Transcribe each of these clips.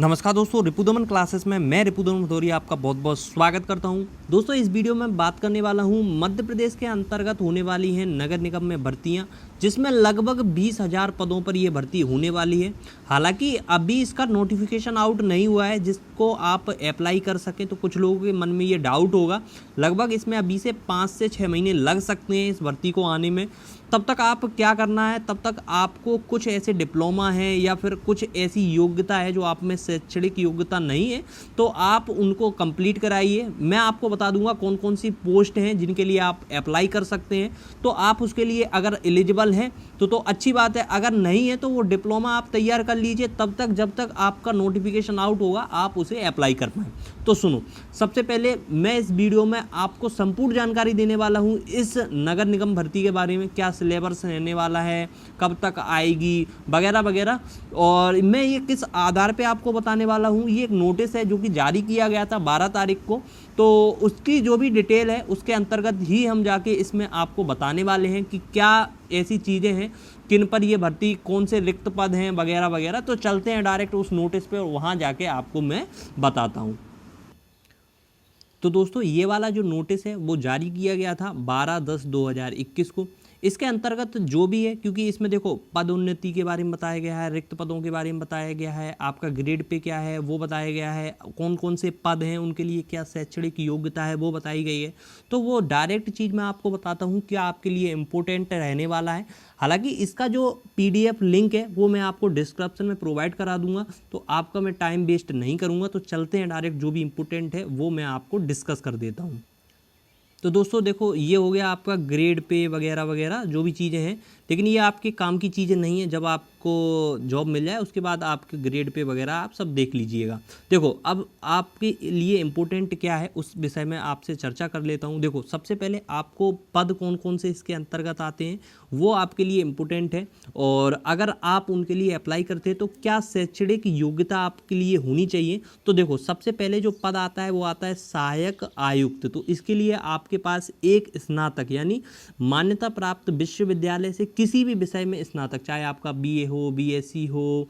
नमस्कार दोस्तों, रिपुदमन क्लासेस में मैं रिपुदमन भदौरिया आपका बहुत बहुत स्वागत करता हूं। दोस्तों, इस वीडियो में बात करने वाला हूं मध्य प्रदेश के अंतर्गत होने वाली हैं नगर निगम में भर्तियां, जिसमें लगभग 20,000 पदों पर ये भर्ती होने वाली है। हालांकि अभी इसका नोटिफिकेशन आउट नहीं हुआ है जिसको आप अप्लाई कर सकें, तो कुछ लोगों के मन में ये डाउट होगा। लगभग इसमें अभी से 5 से 6 महीने लग सकते हैं इस भर्ती को आने में। तब तक आप क्या करना है, तब तक आपको कुछ ऐसे डिप्लोमा है या फिर कुछ ऐसी योग्यता है जो आप में शैक्षणिक योग्यता नहीं है, तो आप उनको कंप्लीट कराइए। मैं आपको बता दूंगा कौन कौन सी पोस्ट हैं जिनके लिए आप अप्लाई कर सकते हैं। तो आप उसके लिए अगर एलिजिबल हैं तो अच्छी बात है, अगर नहीं है तो वो डिप्लोमा आप तैयार कर लीजिए तब तक जब तक आपका नोटिफिकेशन आउट होगा आप उसे अप्लाई कर पाएँ। तो सुनो, सबसे पहले मैं इस वीडियो में आपको संपूर्ण जानकारी देने वाला हूँ इस नगर निगम भर्ती के बारे में, क्या सिलेबस रहने वाला है, कब तक आएगी, वगैरह वगैरह। और मैं ये किस आधार पे आपको बताने वाला हूँ, ये एक नोटिस है जो कि जारी किया गया था 12 तारीख को। तो उसकी जो भी डिटेल है उसके अंतर्गत ही हम जाके इसमें आपको बताने वाले हैं कि क्या ऐसी चीज़ें हैं, किन पर ये भर्ती, कौन से रिक्त पद हैं, वगैरह वगैरह। तो चलते हैं डायरेक्ट उस नोटिस पे और वहाँ जाके आपको मैं बताता हूँ। तो दोस्तों, ये वाला जो नोटिस है वो जारी किया गया था 12/10/2021 को। इसके अंतर्गत जो भी है, क्योंकि इसमें देखो पदोन्नति के बारे में बताया गया है, रिक्त पदों के बारे में बताया गया है, आपका ग्रेड पे क्या है वो बताया गया है, कौन कौन से पद हैं उनके लिए क्या शैक्षणिक योग्यता है वो बताई गई है। तो वो डायरेक्ट चीज़ मैं आपको बताता हूँ क्या आपके लिए इम्पोर्टेंट रहने वाला है। हालांकि इसका जो PDF लिंक है वो मैं आपको डिस्क्रिप्शन में प्रोवाइड करा दूंगा, तो आपका मैं टाइम वेस्ट नहीं करूँगा। तो चलते हैं डायरेक्ट, जो भी इम्पोर्टेंट है वो मैं आपको डिस्कस कर देता हूँ। तो दोस्तों देखो, ये हो गया आपका ग्रेड पे वगैरह वगैरह जो भी चीज़ें हैं, लेकिन ये आपके काम की चीज़ें नहीं है। जब आपको जॉब मिल जाए उसके बाद आपके ग्रेड पे वगैरह आप सब देख लीजिएगा। देखो, अब आपके लिए इम्पोर्टेंट क्या है उस विषय में आपसे चर्चा कर लेता हूँ। देखो, सबसे पहले आपको पद कौन कौन से इसके अंतर्गत आते हैं वो आपके लिए इम्पोर्टेंट है, और अगर आप उनके लिए अप्लाई करते हैं तो क्या शैक्षणिक योग्यता आपके लिए होनी चाहिए। तो देखो, सबसे पहले जो पद आता है वो आता है सहायक आयुक्त। तो इसके लिए आपके पास एक स्नातक यानी मान्यता प्राप्त विश्वविद्यालय से किसी भी विषय में स्नातक, चाहे आपका BA हो, BSc हो,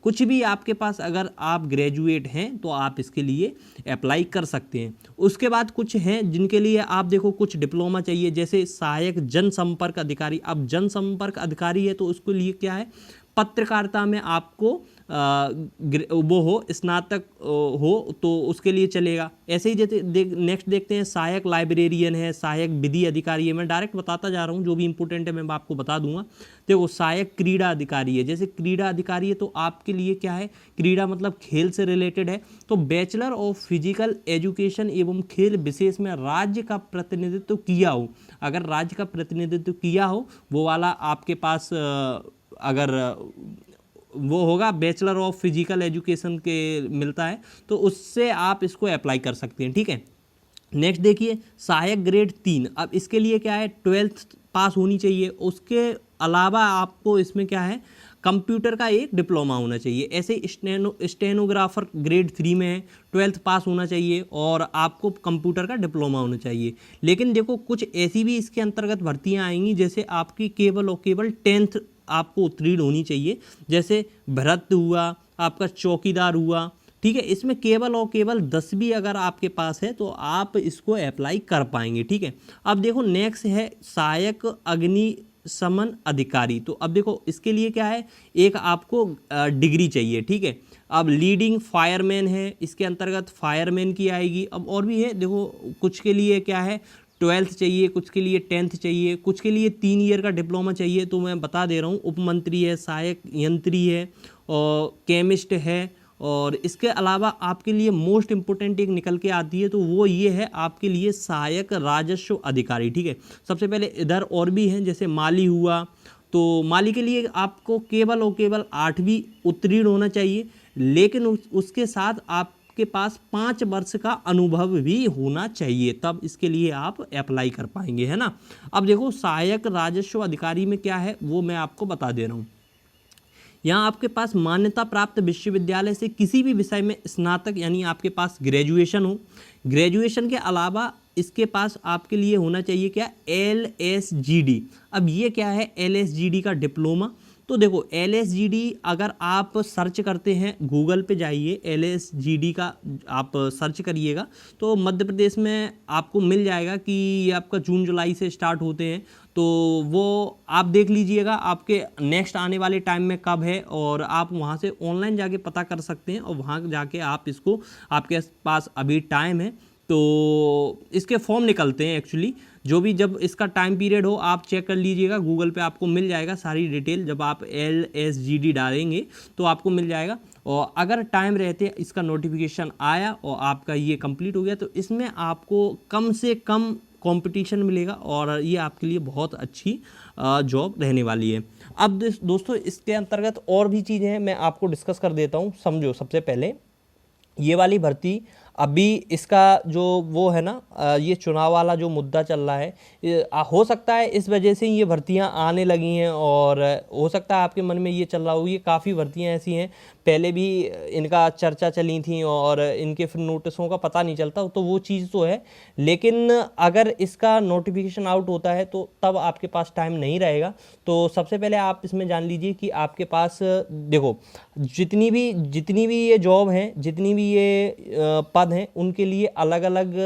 कुछ भी आपके पास, अगर आप ग्रेजुएट हैं तो आप इसके लिए अप्लाई कर सकते हैं। उसके बाद कुछ हैं जिनके लिए आप देखो कुछ डिप्लोमा चाहिए, जैसे सहायक जनसंपर्क अधिकारी। अब जनसंपर्क अधिकारी है तो उसके लिए क्या है, पत्रकारिता में आपको वो हो, स्नातक हो तो उसके लिए चलेगा। ऐसे ही जैसे नेक्स्ट देखते हैं सहायक लाइब्रेरियन है, सहायक विधि अधिकारी है। मैं डायरेक्ट बताता जा रहा हूँ, जो भी इंपॉर्टेंट है मैं आपको बता दूंगा। देखो, सहायक क्रीड़ा अधिकारी है, जैसे क्रीड़ा अधिकारी है तो आपके लिए क्या है, क्रीड़ा मतलब खेल से रिलेटेड है। तो बैचलर ऑफ फिजिकल एजुकेशन एवं खेल विशेष में राज्य का प्रतिनिधित्व किया हो, अगर राज्य का प्रतिनिधित्व किया हो वो वाला आपके पास अगर वो होगा, बैचलर ऑफ फिजिकल एजुकेशन के मिलता है तो उससे आप इसको अप्लाई कर सकते हैं। ठीक है, नेक्स्ट देखिए सहायक ग्रेड 3। अब इसके लिए क्या है, 12th पास होनी चाहिए। उसके अलावा आपको इसमें क्या है, कंप्यूटर का एक डिप्लोमा होना चाहिए। ऐसे स्टेनोग्राफर ग्रेड 3 में है, 12th पास होना चाहिए और आपको कंप्यूटर का डिप्लोमा होना चाहिए। लेकिन देखो, कुछ ऐसी भी इसके अंतर्गत भर्तियां आएंगी जैसे आपकी केवल और केवल 10th आपको उत्तीर्ण होनी चाहिए, जैसे भरत हुआ, आपका चौकीदार हुआ। ठीक है, इसमें केवल और केवल 10वीं अगर आपके पास है तो आप इसको अप्लाई कर पाएंगे। ठीक है, अब देखो नेक्स्ट है सहायक अग्निशमन अधिकारी। तो अब देखो इसके लिए क्या है, एक आपको डिग्री चाहिए। ठीक है, अब लीडिंग फायरमैन है, इसके अंतर्गत फायरमैन की आएगी। अब और भी है, देखो कुछ के लिए क्या है 12th चाहिए, कुछ के लिए 10th चाहिए, कुछ के लिए 3 ईयर का डिप्लोमा चाहिए। तो मैं बता दे रहा हूँ, उपमंत्री है, सहायक यंत्री है और केमिस्ट है। और इसके अलावा आपके लिए मोस्ट इम्पोर्टेंट एक निकल के आती है, तो वो ये है आपके लिए सहायक राजस्व अधिकारी। ठीक है, सबसे पहले इधर और भी हैं, जैसे माली हुआ। तो माली के लिए आपको केवल और केवल 8वीं उत्तीर्ण होना चाहिए, लेकिन उसके साथ आप के पास 5 वर्ष का अनुभव भी होना चाहिए, तब इसके लिए आप अप्लाई कर पाएंगे, है ना। अब देखो सहायक राजस्व अधिकारी में क्या है वो मैं आपको बता दे रहा हूँ। यहाँ आपके पास मान्यता प्राप्त विश्वविद्यालय से किसी भी विषय में स्नातक यानी आपके पास ग्रेजुएशन हो। ग्रेजुएशन के अलावा इसके पास आपके लिए होना चाहिए क्या, LSGD। अब ये क्या है, LSGD का डिप्लोमा। तो देखो LSGD अगर आप सर्च करते हैं, गूगल पे जाइए, LSGD का आप सर्च करिएगा तो मध्य प्रदेश में आपको मिल जाएगा कि ये आपका जून जुलाई से स्टार्ट होते हैं। तो वो आप देख लीजिएगा आपके नेक्स्ट आने वाले टाइम में कब है, और आप वहाँ से ऑनलाइन जाके पता कर सकते हैं और वहाँ जाके आप इसको, आपके पास अभी टाइम है तो इसके फॉर्म निकलते हैं एक्चुअली। जो भी जब इसका टाइम पीरियड हो आप चेक कर लीजिएगा, गूगल पे आपको मिल जाएगा सारी डिटेल। जब आप LSGD डालेंगे तो आपको मिल जाएगा, और अगर टाइम रहते इसका नोटिफिकेशन आया और आपका ये कंप्लीट हो गया तो इसमें आपको कम से कम कंपटीशन मिलेगा और ये आपके लिए बहुत अच्छी जॉब रहने वाली है। अब दोस्तों इसके अंतर्गत और भी चीज़ें हैं, मैं आपको डिस्कस कर देता हूँ। समझो, सबसे पहले ये वाली भर्ती, अभी इसका जो वो है ना, ये चुनाव वाला जो मुद्दा चल रहा है, हो सकता है इस वजह से ये भर्तियां आने लगी हैं, और हो सकता है आपके मन में ये चल रहा हो ये काफ़ी भर्तियां ऐसी हैं पहले भी इनका चर्चा चली थी और इनके फिर नोटिसों का पता नहीं चलता, तो वो चीज़ तो है। लेकिन अगर इसका नोटिफिकेशन आउट होता है तो तब आपके पास टाइम नहीं रहेगा। तो सबसे पहले आप इसमें जान लीजिए कि आपके पास, देखो जितनी भी ये जॉब हैं, जितनी भी ये पद हैं, उनके लिए अलग अलग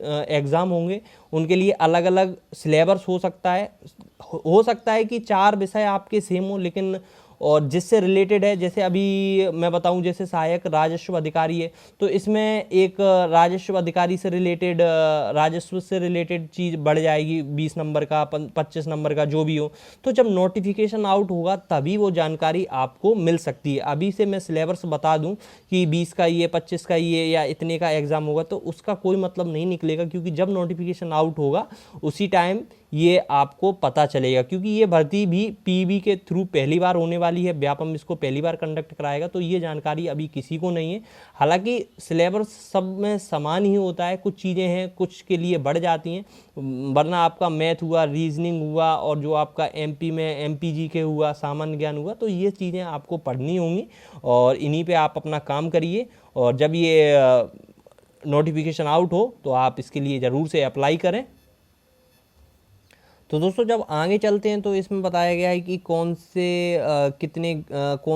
एग्ज़ाम होंगे, उनके लिए अलग अलग सिलेबस हो सकता है कि 4 विषय आपके सेम हो, लेकिन और जिससे रिलेटेड है, जैसे अभी मैं बताऊं, जैसे सहायक राजस्व अधिकारी है तो इसमें एक राजस्व अधिकारी से रिलेटेड, राजस्व से रिलेटेड चीज़ बढ़ जाएगी, 20 नंबर का, 25 नंबर का, जो भी हो। तो जब नोटिफिकेशन आउट होगा तभी वो जानकारी आपको मिल सकती है। अभी से मैं सिलेबस बता दूं कि 20 का ये, 25 का ये, या इतने का एग्ज़ाम होगा, तो उसका कोई मतलब नहीं निकलेगा, क्योंकि जब नोटिफिकेशन आउट होगा उसी टाइम ये आपको पता चलेगा। क्योंकि ये भर्ती भी PEB के थ्रू पहली बार होने वाली है, व्यापम इसको पहली बार कंडक्ट कराएगा, तो ये जानकारी अभी किसी को नहीं है। हालांकि सिलेबस सब में समान ही होता है, कुछ चीज़ें हैं कुछ के लिए बढ़ जाती हैं, वरना आपका मैथ हुआ, रीजनिंग हुआ, और जो आपका MP में MPGK हुआ, सामान्य ज्ञान हुआ, तो ये चीज़ें आपको पढ़नी होंगी और इन्हीं पे आप अपना काम करिए। और जब ये नोटिफिकेशन आउट हो तो आप इसके लिए ज़रूर से अप्लाई करें। तो दोस्तों जब आगे चलते हैं तो इसमें बताया गया है कि कौन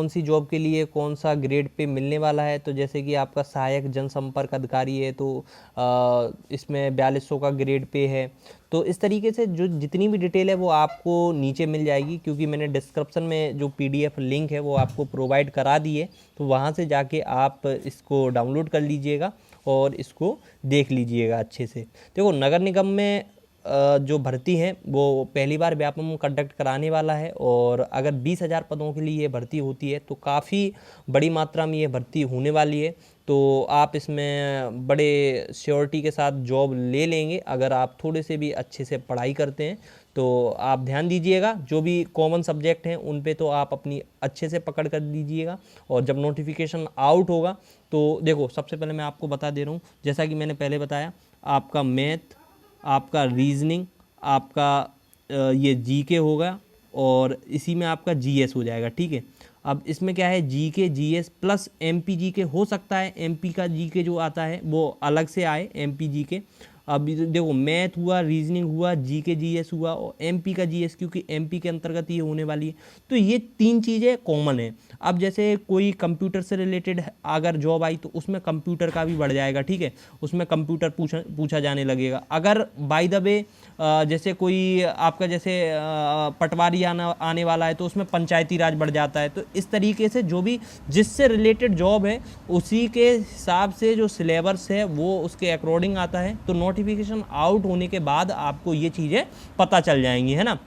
सी जॉब के लिए कौन सा ग्रेड पे मिलने वाला है। तो जैसे कि आपका सहायक जनसंपर्क अधिकारी है तो इसमें 4200 का ग्रेड पे है। तो इस तरीके से जो जितनी भी डिटेल है वो आपको नीचे मिल जाएगी, क्योंकि मैंने डिस्क्रिप्शन में जो PDF लिंक है वो आपको प्रोवाइड करा दी है, तो वहाँ से जाके आप इसको डाउनलोड कर लीजिएगा और इसको देख लीजिएगा अच्छे से। देखो नगर निगम में जो भर्ती है वो पहली बार व्यापम कंडक्ट कराने वाला है, और अगर 20,000 पदों के लिए ये भर्ती होती है तो काफ़ी बड़ी मात्रा में ये भर्ती होने वाली है। तो आप इसमें बड़े श्योरिटी के साथ जॉब ले लेंगे अगर आप थोड़े से भी अच्छे से पढ़ाई करते हैं। तो आप ध्यान दीजिएगा, जो भी कॉमन सब्जेक्ट हैं उन पे तो आप अपनी अच्छे से पकड़ कर दीजिएगा। और जब नोटिफिकेशन आउट होगा तो देखो सबसे पहले मैं आपको बता दे रहा हूँ, जैसा कि मैंने पहले बताया, आपका मैथ, आपका रीजनिंग, आपका ये GK होगा, और इसी में आपका GS हो जाएगा, ठीक है। अब इसमें क्या है, GK GS प्लस MPGK हो सकता है, MP का GK जो आता है वो अलग से आए, MPGK। अब देखो मैथ हुआ, रीजनिंग हुआ, GK GS हुआ और MP का GS, क्योंकि MP के अंतर्गत ये होने वाली है। तो ये 3 चीज़ें कॉमन है। अब जैसे कोई कंप्यूटर से रिलेटेड अगर जॉब आई तो उसमें कंप्यूटर का भी बढ़ जाएगा, ठीक है, उसमें कंप्यूटर पूछा जाने लगेगा। अगर बाय द वे जैसे कोई आपका जैसे पटवारी आने वाला है तो उसमें पंचायती राज बढ़ जाता है। तो इस तरीके से जो भी जिससे रिलेटेड जॉब है उसी के हिसाब से जो सिलेबस है वो उसके अकॉर्डिंग आता है। तो नोटिफिकेशन आउट होने के बाद आपको ये चीज़ें पता चल जाएंगी, है ना।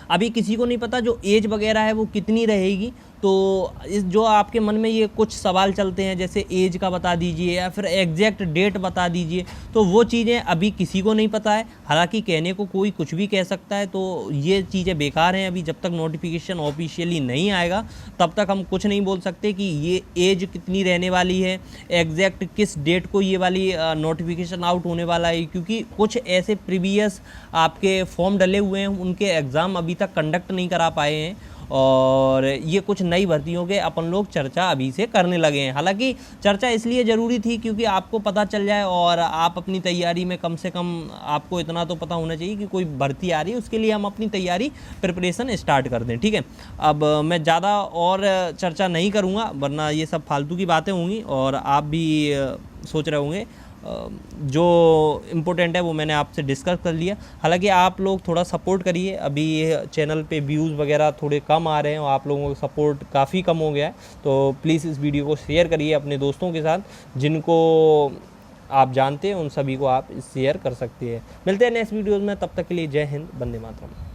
अभी किसी को नहीं पता जो एज वगैरह है वो कितनी रहेगी। तो इस जो आपके मन में ये कुछ सवाल चलते हैं, जैसे एज का बता दीजिए या फिर एग्जैक्ट डेट बता दीजिए, तो वो चीज़ें अभी किसी को नहीं पता है। हालांकि कहने को कोई कुछ भी कह सकता है, तो ये चीज़ें बेकार हैं। अभी जब तक नोटिफिकेशन ऑफिशियली नहीं आएगा तब तक हम कुछ नहीं बोल सकते कि ये एज कितनी रहने वाली है, एग्जैक्ट किस डेट को ये वाली नोटिफिकेशन आउट होने वाला है। क्योंकि कुछ ऐसे प्रीवियस आपके फॉर्म डले हुए हैं, उनके एग्ज़ाम अभी तक कंडक्ट नहीं करा पाए हैं, और ये कुछ नई भर्तियों के अपन लोग चर्चा अभी से करने लगे हैं। हालांकि चर्चा इसलिए ज़रूरी थी क्योंकि आपको पता चल जाए और आप अपनी तैयारी में कम से कम आपको इतना तो पता होना चाहिए कि कोई भर्ती आ रही है, उसके लिए हम अपनी तैयारी प्रिपरेशन स्टार्ट कर दें। ठीक है, अब मैं ज़्यादा और चर्चा नहीं करूँगा वरना ये सब फालतू की बातें होंगी और आप भी सोच रहे होंगे। जो इम्पोर्टेंट है वो मैंने आपसे डिस्कस कर लिया। हालांकि आप लोग थोड़ा सपोर्ट करिए, अभी चैनल पे व्यूज़ वगैरह थोड़े कम आ रहे हैं और आप लोगों का सपोर्ट काफ़ी कम हो गया है, तो प्लीज़ इस वीडियो को शेयर करिए अपने दोस्तों के साथ जिनको आप जानते हैं, उन सभी को आप शेयर कर सकते हैं। मिलते हैं नेक्स्ट वीडियोज़ में, तब तक के लिए जय हिंद, वंदे मातरम।